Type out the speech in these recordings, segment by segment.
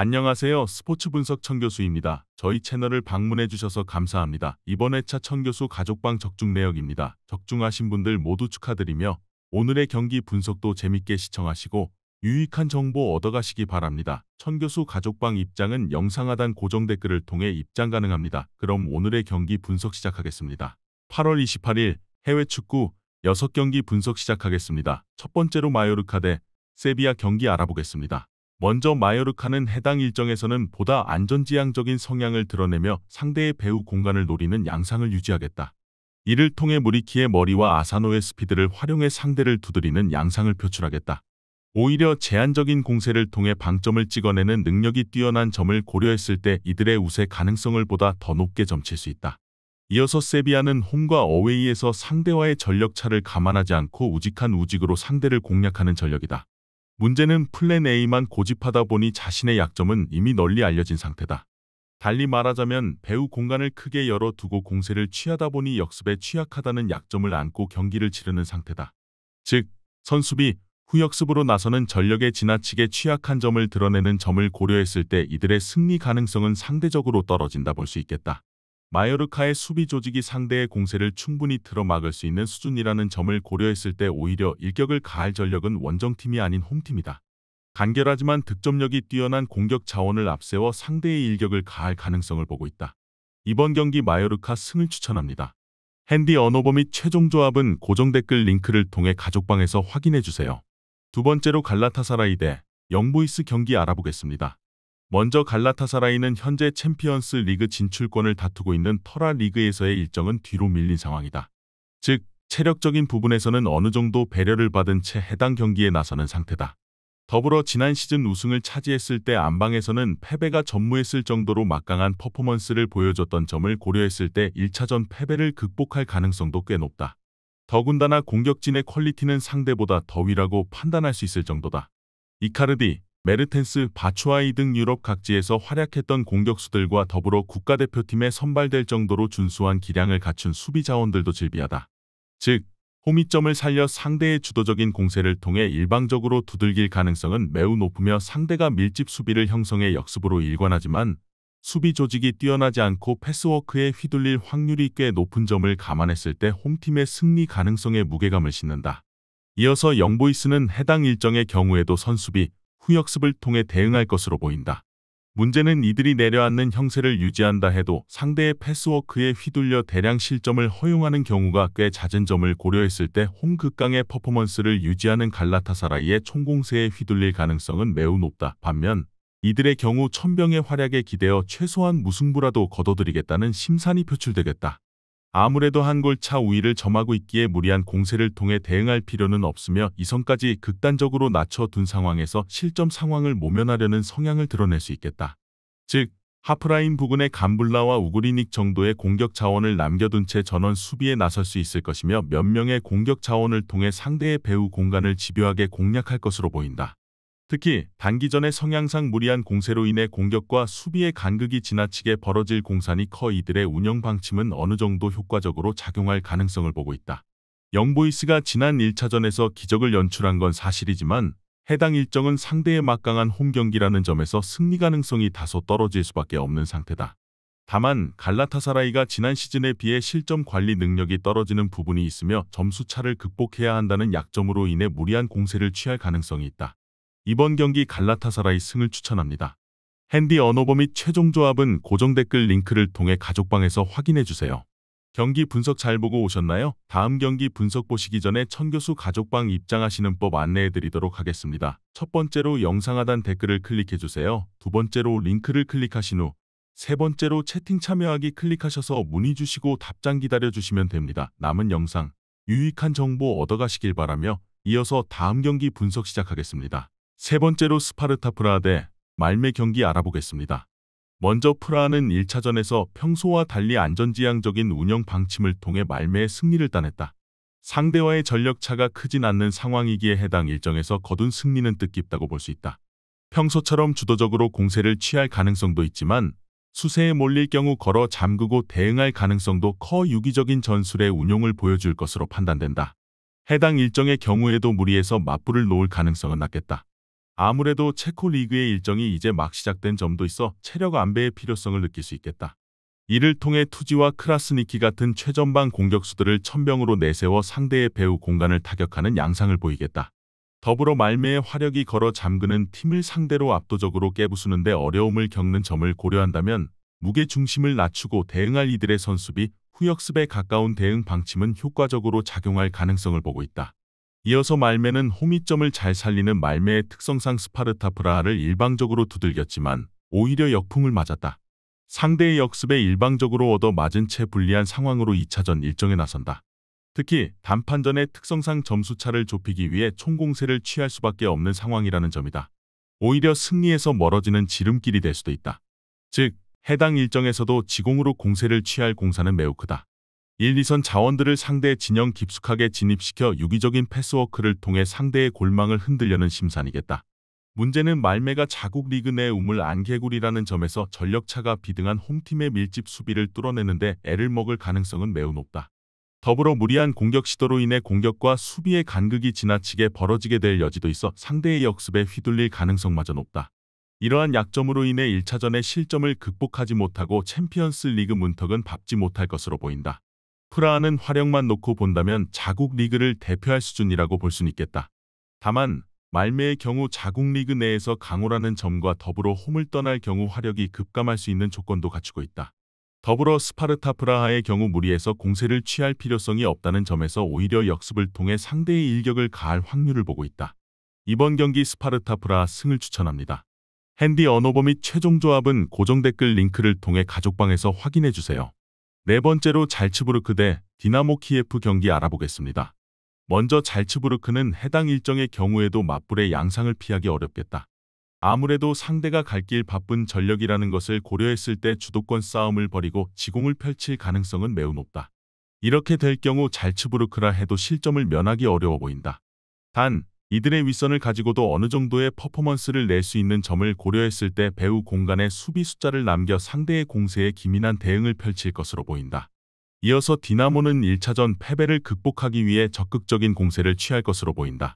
안녕하세요. 스포츠 분석 천교수입니다. 저희 채널을 방문해 주셔서 감사합니다. 이번 회차 천교수 가족방 적중 내역입니다. 적중하신 분들 모두 축하드리며 오늘의 경기 분석도 재밌게 시청하시고 유익한 정보 얻어가시기 바랍니다. 천교수 가족방 입장은 영상 하단 고정 댓글을 통해 입장 가능합니다. 그럼 오늘의 경기 분석 시작하겠습니다. 8월 28일 해외 축구 6경기 분석 시작하겠습니다. 첫 번째로 마요르카 대 세비야 경기 알아보겠습니다. 먼저 마요르카는 해당 일정에서는 보다 안전지향적인 성향을 드러내며 상대의 배후 공간을 노리는 양상을 유지하겠다. 이를 통해 무리키의 머리와 아사노의 스피드를 활용해 상대를 두드리는 양상을 표출하겠다. 오히려 제한적인 공세를 통해 방점을 찍어내는 능력이 뛰어난 점을 고려했을 때 이들의 우세 가능성을 보다 더 높게 점칠 수 있다. 이어서 세비야는 홈과 어웨이에서 상대와의 전력차를 감안하지 않고 우직한 우직으로 상대를 공략하는 전력이다. 문제는 플랜 A만 고집하다 보니 자신의 약점은 이미 널리 알려진 상태다. 달리 말하자면 배후 공간을 크게 열어두고 공세를 취하다 보니 역습에 취약하다는 약점을 안고 경기를 치르는 상태다. 즉, 선수비, 후역습으로 나서는 전력에 지나치게 취약한 점을 드러내는 점을 고려했을 때 이들의 승리 가능성은 상대적으로 떨어진다 볼 수 있겠다. 마요르카의 수비 조직이 상대의 공세를 충분히 틀어막을 수 있는 수준이라는 점을 고려했을 때 오히려 일격을 가할 전력은 원정팀이 아닌 홈팀이다. 간결하지만 득점력이 뛰어난 공격 자원을 앞세워 상대의 일격을 가할 가능성을 보고 있다. 이번 경기 마요르카 승을 추천합니다. 핸디 언어버 및 최종 조합은 고정 댓글 링크를 통해 가족방에서 확인해주세요. 두 번째로 갈라타사라이 대 영보이스 경기 알아보겠습니다. 먼저 갈라타사라이는 현재 챔피언스 리그 진출권을 다투고 있는 터라 리그에서의 일정은 뒤로 밀린 상황이다. 즉, 체력적인 부분에서는 어느 정도 배려를 받은 채 해당 경기에 나서는 상태다. 더불어 지난 시즌 우승을 차지했을 때 안방에서는 패배가 전무했을 정도로 막강한 퍼포먼스를 보여줬던 점을 고려했을 때 1차전 패배를 극복할 가능성도 꽤 높다. 더군다나 공격진의 퀄리티는 상대보다 더 위라고 판단할 수 있을 정도다. 이카르디, 메르텐스, 바추아이 등 유럽 각지에서 활약했던 공격수들과 더불어 국가대표팀에 선발될 정도로 준수한 기량을 갖춘 수비 자원들도 질비하다. 즉, 호미점을 살려 상대의 주도적인 공세를 통해 일방적으로 두들길 가능성은 매우 높으며 상대가 밀집 수비를 형성해 역습으로 일관하지만 수비 조직이 뛰어나지 않고 패스워크에 휘둘릴 확률이 꽤 높은 점을 감안했을 때 홈팀의 승리 가능성에 무게감을 싣는다. 이어서 영보이스는 해당 일정의 경우에도 선수비, 후역습을 통해 대응할 것으로 보인다. 문제는 이들이 내려앉는 형세를 유지한다 해도 상대의 패스워크에 휘둘려 대량 실점을 허용하는 경우가 꽤 잦은 점을 고려했을 때 홈 극강의 퍼포먼스를 유지하는 갈라타사라이의 총공세에 휘둘릴 가능성은 매우 높다. 반면 이들의 경우 천병의 활약에 기대어 최소한 무승부라도 거둬들이겠다는 심산이 표출되겠다. 아무래도 한 골 차 우위를 점하고 있기에 무리한 공세를 통해 대응할 필요는 없으며 이선까지 극단적으로 낮춰둔 상황에서 실점 상황을 모면하려는 성향을 드러낼 수 있겠다. 즉, 하프라인 부근에 감불라와 우그리닉 정도의 공격 자원을 남겨둔 채 전원 수비에 나설 수 있을 것이며 몇 명의 공격 자원을 통해 상대의 배후 공간을 집요하게 공략할 것으로 보인다. 특히 단기전의 성향상 무리한 공세로 인해 공격과 수비의 간극이 지나치게 벌어질 공산이 커 이들의 운영 방침은 어느 정도 효과적으로 작용할 가능성을 보고 있다. 영보이스가 지난 1차전에서 기적을 연출한 건 사실이지만 해당 일정은 상대의 막강한 홈 경기라는 점에서 승리 가능성이 다소 떨어질 수밖에 없는 상태다. 다만 갈라타사라이가 지난 시즌에 비해 실점 관리 능력이 떨어지는 부분이 있으며 점수차를 극복해야 한다는 약점으로 인해 무리한 공세를 취할 가능성이 있다. 이번 경기 갈라타사라이 승을 추천합니다. 핸디 언어버 및 최종 조합은 고정 댓글 링크를 통해 가족방에서 확인해주세요. 경기 분석 잘 보고 오셨나요? 다음 경기 분석 보시기 전에 천교수 가족방 입장하시는 법 안내해드리도록 하겠습니다. 첫 번째로 영상 하단 댓글을 클릭해주세요. 두 번째로 링크를 클릭하신 후 세 번째로 채팅 참여하기 클릭하셔서 문의 주시고 답장 기다려주시면 됩니다. 남은 영상, 유익한 정보 얻어가시길 바라며 이어서 다음 경기 분석 시작하겠습니다. 세 번째로 스파르타 프라하 대 말메 경기 알아보겠습니다. 먼저 프라하는 1차전에서 평소와 달리 안전지향적인 운영 방침을 통해 말메의 승리를 따냈다. 상대와의 전력차가 크진 않는 상황이기에 해당 일정에서 거둔 승리는 뜻깊다고 볼 수 있다. 평소처럼 주도적으로 공세를 취할 가능성도 있지만 수세에 몰릴 경우 걸어 잠그고 대응할 가능성도 커 유기적인 전술의 운용을 보여줄 것으로 판단된다. 해당 일정의 경우에도 무리해서 맞불을 놓을 가능성은 낮겠다. 아무래도 체코 리그의 일정이 이제 막 시작된 점도 있어 체력 안배의 필요성을 느낄 수 있겠다. 이를 통해 투지와 크라스니키 같은 최전방 공격수들을 천병으로 내세워 상대의 배후 공간을 타격하는 양상을 보이겠다. 더불어 말메의 화력이 걸어 잠그는 팀을 상대로 압도적으로 깨부수는데 어려움을 겪는 점을 고려한다면 무게 중심을 낮추고 대응할 이들의 선수비, 후역습에 가까운 대응 방침은 효과적으로 작용할 가능성을 보고 있다. 이어서 말메는 홈이점을 잘 살리는 말메의 특성상 스파르타 프라하를 일방적으로 두들겼지만 오히려 역풍을 맞았다. 상대의 역습에 일방적으로 얻어 맞은 채 불리한 상황으로 2차전 일정에 나선다. 특히 단판전의 특성상 점수차를 좁히기 위해 총공세를 취할 수밖에 없는 상황이라는 점이다. 오히려 승리에서 멀어지는 지름길이 될 수도 있다. 즉, 해당 일정에서도 지공으로 공세를 취할 공사는 매우 크다. 1, 2선 자원들을 상대 진영 깊숙하게 진입시켜 유기적인 패스워크를 통해 상대의 골망을 흔들려는 심산이겠다. 문제는 말메가 자국 리그 내 우물 안개굴이라는 점에서 전력차가 비등한 홈팀의 밀집 수비를 뚫어내는데 애를 먹을 가능성은 매우 높다. 더불어 무리한 공격 시도로 인해 공격과 수비의 간극이 지나치게 벌어지게 될 여지도 있어 상대의 역습에 휘둘릴 가능성마저 높다. 이러한 약점으로 인해 1차전의 실점을 극복하지 못하고 챔피언스 리그 문턱은 밟지 못할 것으로 보인다. 프라하는 화력만 놓고 본다면 자국 리그를 대표할 수준이라고 볼 수는 있겠다. 다만 말메의 경우 자국 리그 내에서 강호라는 점과 더불어 홈을 떠날 경우 화력이 급감할 수 있는 조건도 갖추고 있다. 더불어 스파르타 프라하의 경우 무리해서 공세를 취할 필요성이 없다는 점에서 오히려 역습을 통해 상대의 일격을 가할 확률을 보고 있다. 이번 경기 스파르타 프라하 승을 추천합니다. 핸디 언어버 및 최종 조합은 고정 댓글 링크를 통해 가족방에서 확인해주세요. 네 번째로 잘츠부르크 대 디나모 키예프 경기 알아보겠습니다. 먼저 잘츠부르크는 해당 일정의 경우에도 맞불의 양상을 피하기 어렵겠다. 아무래도 상대가 갈 길 바쁜 전력이라는 것을 고려했을 때 주도권 싸움을 벌이고 지공을 펼칠 가능성은 매우 높다. 이렇게 될 경우 잘츠부르크라 해도 실점을 면하기 어려워 보인다. 단, 이들의 윗선을 가지고도 어느 정도의 퍼포먼스를 낼 수 있는 점을 고려했을 때 배후 공간에 수비 숫자를 남겨 상대의 공세에 기민한 대응을 펼칠 것으로 보인다. 이어서 디나모는 1차전 패배를 극복하기 위해 적극적인 공세를 취할 것으로 보인다.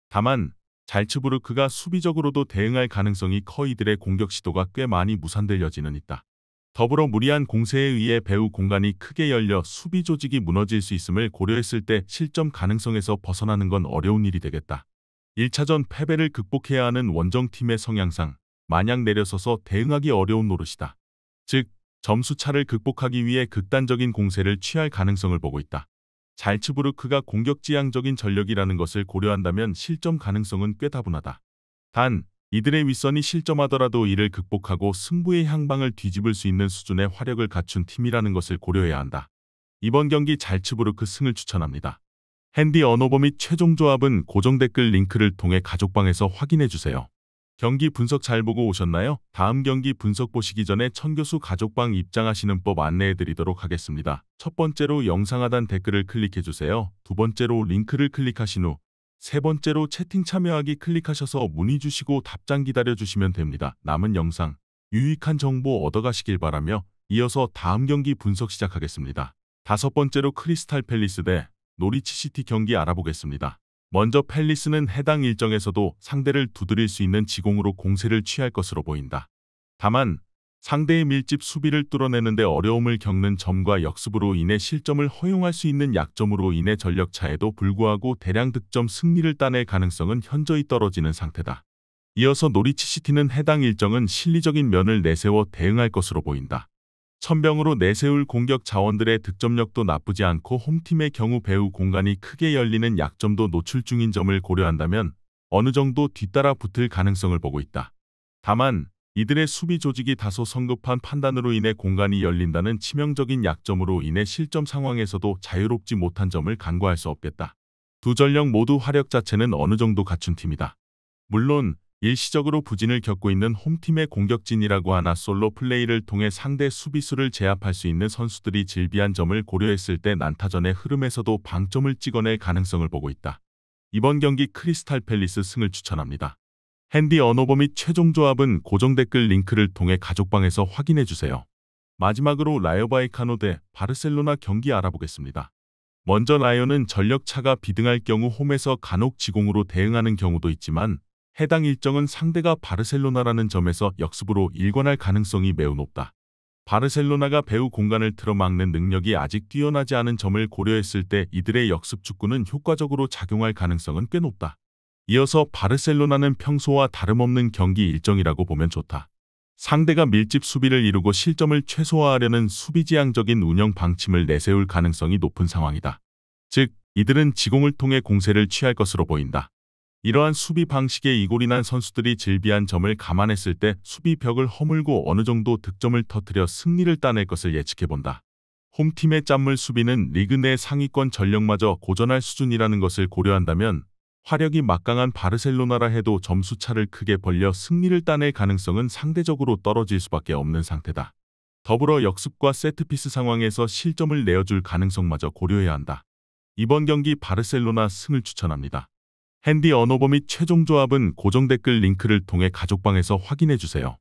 다만 잘츠부르크가 수비적으로도 대응할 가능성이 커 이들의 공격 시도가 꽤 많이 무산될 여지는 있다. 더불어 무리한 공세에 의해 배후 공간이 크게 열려 수비 조직이 무너질 수 있음을 고려했을 때 실점 가능성에서 벗어나는 건 어려운 일이 되겠다. 1차전 패배를 극복해야 하는 원정팀의 성향상 마냥 내려서서 대응하기 어려운 노릇이다. 즉, 점수차를 극복하기 위해 극단적인 공세를 취할 가능성을 보고 있다. 잘츠부르크가 공격지향적인 전력이라는 것을 고려한다면 실점 가능성은 꽤 다분하다. 단, 이들의 윗선이 실점하더라도 이를 극복하고 승부의 향방을 뒤집을 수 있는 수준의 화력을 갖춘 팀이라는 것을 고려해야 한다. 이번 경기 잘츠부르크 승을 추천합니다. 핸디 언어버 및 최종 조합은 고정 댓글 링크를 통해 가족방에서 확인해주세요. 경기 분석 잘 보고 오셨나요? 다음 경기 분석 보시기 전에 천교수 가족방 입장하시는 법 안내해드리도록 하겠습니다. 첫 번째로 영상 하단 댓글을 클릭해주세요. 두 번째로 링크를 클릭하신 후 세 번째로 채팅 참여하기 클릭하셔서 문의 주시고 답장 기다려주시면 됩니다. 남은 영상 유익한 정보 얻어가시길 바라며 이어서 다음 경기 분석 시작하겠습니다. 다섯 번째로 크리스탈 팰리스 대 노리치 시티 경기 알아보겠습니다. 먼저 팰리스는 해당 일정에서도 상대를 두드릴 수 있는 지공으로 공세를 취할 것으로 보인다. 다만 상대의 밀집 수비를 뚫어내는데 어려움을 겪는 점과 역습으로 인해 실점을 허용할 수 있는 약점으로 인해 전력차에도 불구하고 대량 득점 승리를 따낼 가능성은 현저히 떨어지는 상태다. 이어서 노리치 시티는 해당 일정은 실리적인 면을 내세워 대응할 것으로 보인다. 천병으로 내세울 공격 자원들의 득점력도 나쁘지 않고 홈팀의 경우 배후 공간이 크게 열리는 약점도 노출 중인 점을 고려한다면 어느 정도 뒤따라 붙을 가능성을 보고 있다. 다만 이들의 수비 조직이 다소 성급한 판단으로 인해 공간이 열린다는 치명적인 약점으로 인해 실점 상황에서도 자유롭지 못한 점을 간과할 수 없겠다. 두 전력 모두 화력 자체는 어느 정도 갖춘 팀이다. 물론 일시적으로 부진을 겪고 있는 홈팀의 공격진이라고 하나 솔로 플레이를 통해 상대 수비수를 제압할 수 있는 선수들이 질비한 점을 고려했을 때 난타전의 흐름에서도 방점을 찍어낼 가능성을 보고 있다. 이번 경기 크리스탈 팰리스 승을 추천합니다. 핸디 언어버 및 최종 조합은 고정 댓글 링크를 통해 가족방에서 확인해주세요. 마지막으로 라요 바이카노 대 바르셀로나 경기 알아보겠습니다. 먼저 라요는 전력차가 비등할 경우 홈에서 간혹 지공으로 대응하는 경우도 있지만 해당 일정은 상대가 바르셀로나라는 점에서 역습으로 일관할 가능성이 매우 높다. 바르셀로나가 배후 공간을 틀어막는 능력이 아직 뛰어나지 않은 점을 고려했을 때 이들의 역습 축구는 효과적으로 작용할 가능성은 꽤 높다. 이어서 바르셀로나는 평소와 다름없는 경기 일정이라고 보면 좋다. 상대가 밀집 수비를 이루고 실점을 최소화하려는 수비지향적인 운영 방침을 내세울 가능성이 높은 상황이다. 즉, 이들은 지공을 통해 공세를 취할 것으로 보인다. 이러한 수비 방식에 이골이 난 선수들이 질비한 점을 감안했을 때 수비벽을 허물고 어느 정도 득점을 터뜨려 승리를 따낼 것을 예측해본다. 홈팀의 짠물 수비는 리그 내 상위권 전력마저 고전할 수준이라는 것을 고려한다면 화력이 막강한 바르셀로나라 해도 점수차를 크게 벌려 승리를 따낼 가능성은 상대적으로 떨어질 수밖에 없는 상태다. 더불어 역습과 세트피스 상황에서 실점을 내어줄 가능성마저 고려해야 한다. 이번 경기 바르셀로나 승을 추천합니다. 핸디 언어버 및 최종 조합은 고정 댓글 링크를 통해 가족방에서 확인해주세요.